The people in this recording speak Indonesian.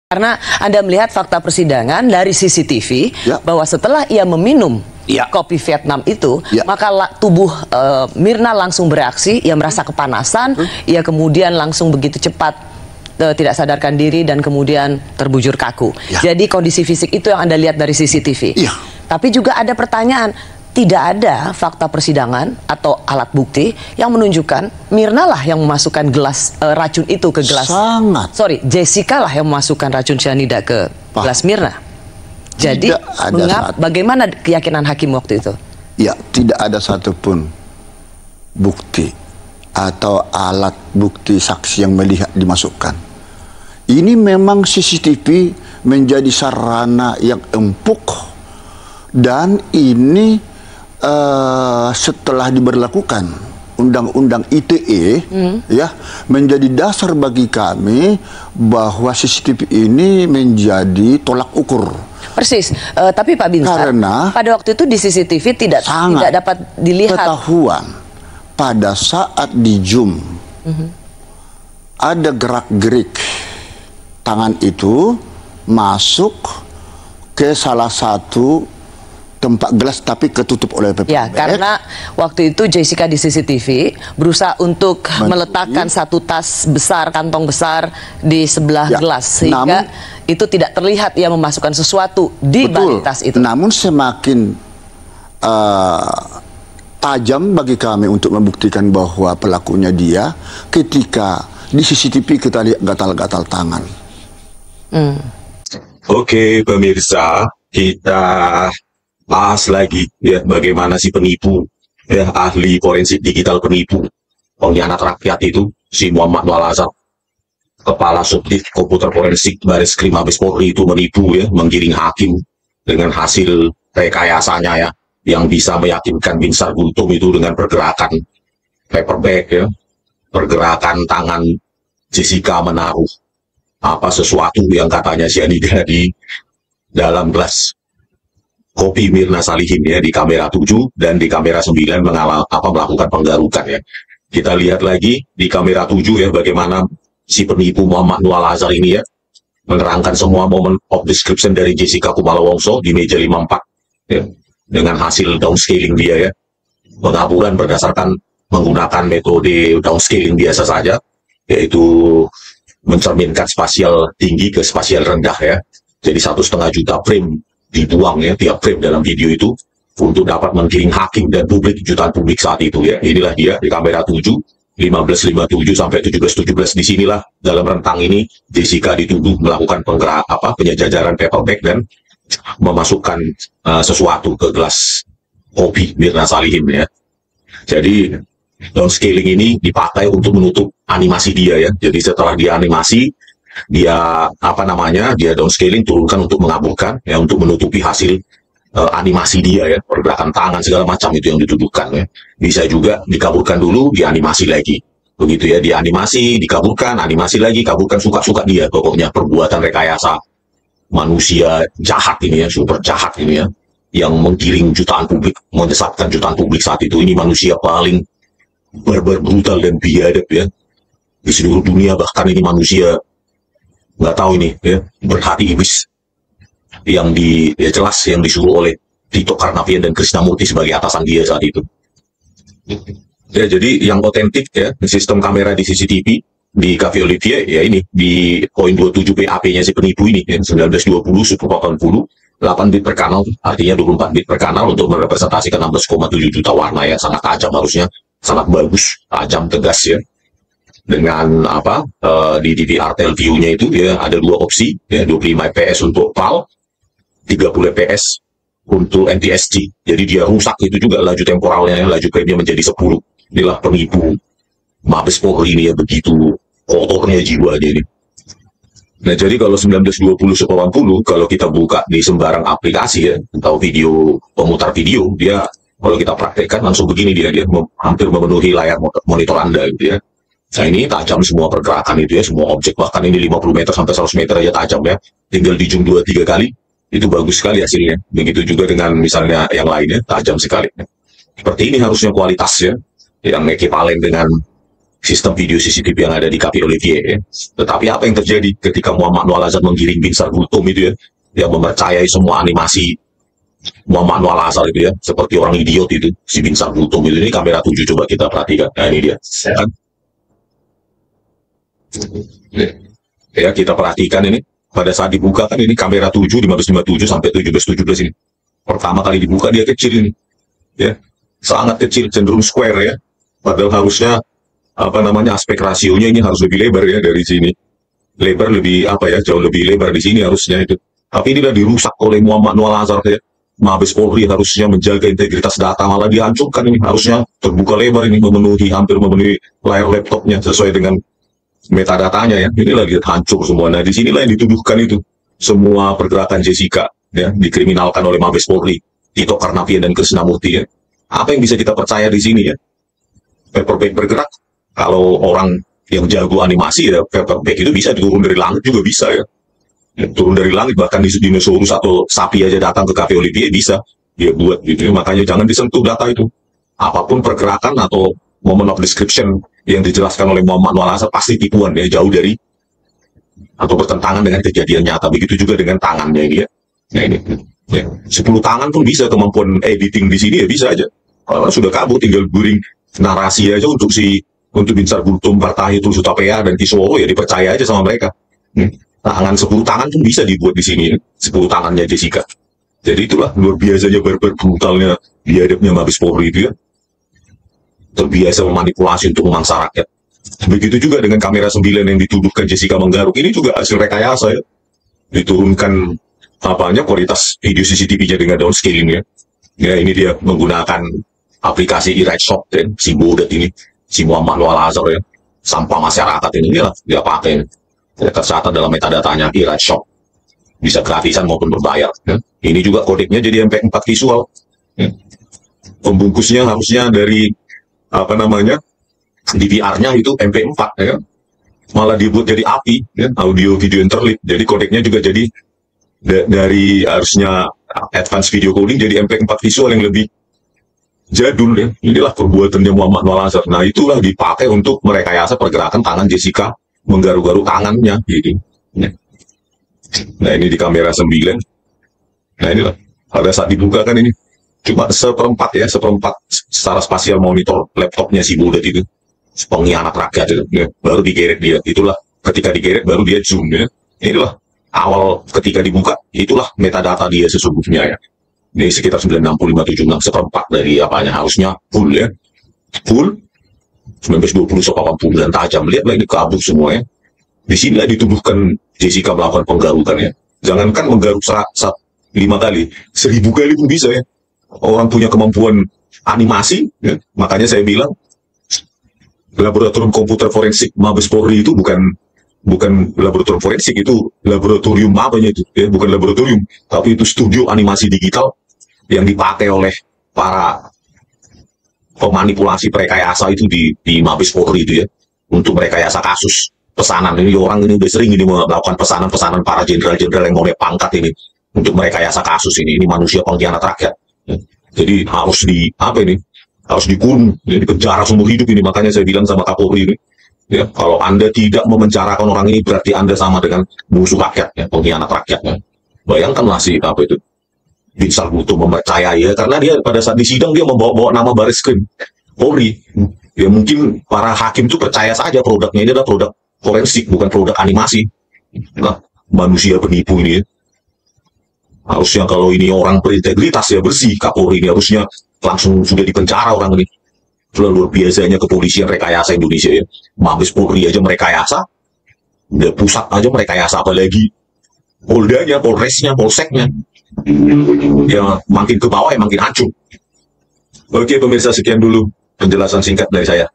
Karena Anda melihat fakta persidangan dari CCTV bahwa setelah ia meminum kopi Vietnam itu, maka tubuh Mirna langsung bereaksi, ia merasa kepanasan, ia kemudian langsung begitu cepat tidak sadarkan diri dan kemudian terbujur kaku. Jadi kondisi fisik itu yang Anda lihat dari CCTV. Tapi juga ada pertanyaan, tidak ada fakta persidangan atau alat bukti yang menunjukkan Mirna lah yang memasukkan gelas racun itu ke gelas. Jessica lah yang memasukkan racun cyanida ke gelas Mirna. Jadi bagaimana keyakinan hakim waktu itu? Ya, tidak ada satupun bukti atau alat bukti saksi yang melihat dimasukkan. Ini memang CCTV menjadi sarana yang empuk, dan ini setelah diberlakukan Undang-Undang ITE ya, menjadi dasar bagi kami bahwa CCTV ini menjadi tolak ukur. Persis, tapi Pak Binsar, karena pada waktu itu di CCTV tidak dapat dilihat ketahuan pada saat di zoom ada gerak-gerik tangan itu masuk ke salah satu tempat gelas tapi ketutup oleh paper bag. Karena waktu itu Jessica di CCTV berusaha untuk meletakkan satu tas besar, kantong besar di sebelah gelas, sehingga itu tidak terlihat ia memasukkan sesuatu di balik tas itu. Namun semakin tajam bagi kami untuk membuktikan bahwa pelakunya dia ketika di CCTV kita lihat gatal-gatal tangan. Oke, pemirsa, kita bahas lagi ya bagaimana si penipu, ya ahli forensik digital penipu, pengkhianat rakyat itu si Muhammad Nual Azhar, kepala subdit komputer forensik Baris Krim Mabes Polri itu menipu ya, menggiring hakim dengan hasil rekayasanya ya, yang bisa meyakinkan Binsar Gultom itu dengan pergerakan paper bag ya, pergerakan tangan Jessica menaruh sesuatu yang katanya cyanida di dalam gelas kopi Mirna Salihin ya, di kamera 7 dan di kamera 9 melakukan penggarukan ya. Kita lihat lagi di kamera 7 ya, bagaimana si penipu Muhammad Nual Azhar ini ya menerangkan semua momen of description dari Jessica Kumala Wongso di meja 54 ya, dengan hasil downscaling dia ya, pengaburan berdasarkan menggunakan metode downscaling biasa saja, yaitu mencerminkan spasial tinggi ke spasial rendah ya. Jadi 1,5 juta frame dibuang ya, tiap frame dalam video itu untuk dapat menggiring hakim dan publik, jutaan publik saat itu ya. Inilah dia di kamera 7, 15.57 sampai 17.17. Disinilah dalam rentang ini Jessica dituduh melakukan penjajaran paper bag dan memasukkan sesuatu ke gelas kopi Mirna Salihin ya. Jadi downscaling ini dipakai untuk menutup animasi dia ya. Jadi setelah dia animasi, dia dia downscaling, turunkan untuk mengaburkan ya, untuk menutupi hasil animasi dia ya, pergerakan tangan segala macam itu yang dituduhkan ya. Bisa juga dikaburkan dulu, dianimasi lagi begitu ya, dianimasi, dikaburkan, animasi lagi, kaburkan, suka-suka dia. Pokoknya perbuatan rekayasa manusia jahat ini ya, super jahat ini ya, yang menggiring jutaan publik, menyesatkan jutaan publik saat itu. Ini manusia paling barbar, brutal dan biadab ya di seluruh dunia. Bahkan ini manusia nggak tahu ini ya, berhati iblis yang jelas yang disuruh oleh Tito Karnavian dan Krishnamurti sebagai atasan dia saat itu ya. Jadi yang otentik ya, sistem kamera di CCTV di Cafe Olivier ya, ini di poin 27 PAP-nya si penipu ini ya, 1920 super 80 8 bit per kanal, artinya 24 bit per kanal untuk merepresentasikan 16,7 juta warna ya, sangat tajam, harusnya sangat bagus, tajam, tegas ya. Dengan di DVR tel view-nya itu ya ada 2 opsi ya, 25 fps untuk PAL, 30 fps untuk NTSC. Jadi dia rusak itu juga laju temporalnya, laju frame-nya menjadi 10. Inilah penipu Mabes Polri ini ya, begitu kotornya jiwanya ini. Nah, jadi kalau 1920/80 kalau kita buka di sembarang aplikasi ya, atau video pemutar video, dia kalau kita praktekkan langsung begini, dia hampir memenuhi layar monitor Anda gitu ya. Nah, ini tajam semua pergerakan itu ya, semua objek, bahkan ini 50 meter sampai 100 meter aja tajam ya. Tinggal di zoom 2-3 kali, itu bagus sekali hasilnya. Begitu juga dengan misalnya yang lainnya, tajam sekali. Seperti ini harusnya kualitasnya, yang ekivalen dengan sistem video CCTV yang ada di Cafe Olivier ya. Tetapi apa yang terjadi ketika Muhammad Noel Azhar menggiring Binsar Gultom itu ya, yang mempercayai semua animasi Muhammad Noel Azhar itu ya, seperti orang idiot itu, si Binsar Gultom itu. Ini kamera 7 coba kita perhatikan. Nah ini dia. Kan? Ya kita perhatikan ini, pada saat dibuka kan ini kamera 7, 1557 sampai 1717 ini. Pertama kali dibuka dia kecil ini. Ya, sangat kecil, cenderung square ya. Padahal harusnya aspek rasionya ini harus lebih lebar ya dari sini. Lebar lebih jauh lebih lebar di sini harusnya itu. Tapi ini udah dirusak oleh Muhammad Noel Azhar ya. Mabes Polri harusnya menjaga integritas data, malah dihancurkan ini. Harusnya terbuka lebar ini, hampir memenuhi layar laptopnya sesuai dengan metadatanya ya. Ini lagi hancur semua. Nah di sinilah yang dituduhkan itu. Semua pergerakan Jessica ya dikriminalkan oleh Mabes Polri, Tito Karnavian dan Krisnamurti ya. Apa yang bisa kita percaya di sini ya? Paper bag bergerak. Kalau orang yang jago animasi ya, paper bag itu bisa turun dari langit juga bisa ya. Turun dari langit, bahkan di dinosaurus atau sapi aja datang ke Cafe Olivier bisa dia buat gitu ya. Makanya jangan disentuh data itu. Apapun pergerakan atau moment of description yang dijelaskan oleh Muhammad Noel Azhar pasti tipuan ya, jauh dari atau bertentangan dengan kejadian nyata. Begitu juga dengan tangannya ini ya. Nah ini ya. 10 tangan pun bisa, kemampuan editing di sini ya bisa aja. Kalau sudah kabur tinggal guring narasi aja untuk Binsar Gultom, Partahitul Sutapea dan Kisworo ya dipercaya aja sama mereka. Tangan 10 tangan pun bisa dibuat di sini, 10 tangannya Jessica. Jadi itulah luar biasanya barbar brutalnya biadabnya Mabes Polri itu ya. Terbiasa memanipulasi untuk memangsa rakyat. Begitu juga dengan kamera 9 yang dituduhkan Jessica menggaruk. Ini juga hasil rekayasa ya. Diturunkan kualitas video CCTV-nya dengan downscaling ya. Ya ini dia menggunakan aplikasi eRightShop dan si bodet ini, si Muhammad Noel Azhar ya. Sampah masyarakat ini lah dia pakai. Tercatat dalam metadatanya eRightShop. Bisa gratisan maupun berbayar. Ya. Ini juga kodeknya jadi MP4 visual. Ya. Pembungkusnya harusnya dari DVR-nya itu MP4 ya. Malah dibuat jadi API ya, audio video interleave. Jadi kodeknya juga jadi dari harusnya advance video coding jadi MP4 visual yang lebih jadul ya. Inilah perbuatannya Muhammad Noel Azhar. Nah itulah dipakai untuk merekayasa pergerakan tangan Jessica menggaru-garu tangannya gitu. Nah ini di kamera 9. Nah inilah pada saat dibuka kan ini cuma seperempat secara spasial monitor laptopnya si bodet itu, pengkhianat rakyat itu ya. Baru digeret dia, itulah ketika digeret baru dia zoom ya. Inilah awal ketika dibuka, itulah metadata dia sesungguhnya ya. Ini sekitar 96576, seperempat dari harusnya full ya, full 1920 80 dan tajam. Lihatlah ini kabur semua ya. Di sini dituduhkan Jessica melakukan penggarukan ya. Jangankan menggaruk 5 kali, 1000 kali pun bisa ya. Orang punya kemampuan animasi ya. Makanya saya bilang laboratorium komputer forensik Mabes Polri itu bukan laboratorium forensik, itu laboratorium itu ya, bukan laboratorium, tapi itu studio animasi digital yang dipakai oleh para pemanipulasi perekayasa itu di Mabes Polri itu ya, untuk merekayasa kasus pesanan. Ini orang ini udah sering ini melakukan pesanan-pesanan para jenderal-jenderal yang oleh pangkat ini untuk merekayasa kasus ini manusia pengkhianat rakyat ya. Jadi harus harus dikurung, ya, dipenjara seumur hidup ini. Makanya saya bilang sama Kapolri ini ya, kalau Anda tidak memenjarakan orang ini berarti Anda sama dengan musuh rakyat ya, pengkhianat rakyat ya. Bayangkanlah si Binsar Gultom mempercayai ya, karena dia pada saat di sidang dia membawa nama Bareskrim Polri. Ya mungkin para hakim itu percaya saja produknya ini adalah produk forensik, bukan produk animasi. Nah, manusia penipu ini ya. Harusnya kalau ini orang berintegritas ya bersih, Kapolri ini harusnya langsung sudah dipenjara orang ini. Luar biasanya kepolisian rekayasa Indonesia ya. Mabes Polri aja merekayasa, udah pusat aja merekayasa, apalagi Poldanya, Polresnya, Polseknya. Ya makin ke bawah ya makin hancur. Oke pemirsa, sekian dulu penjelasan singkat dari saya.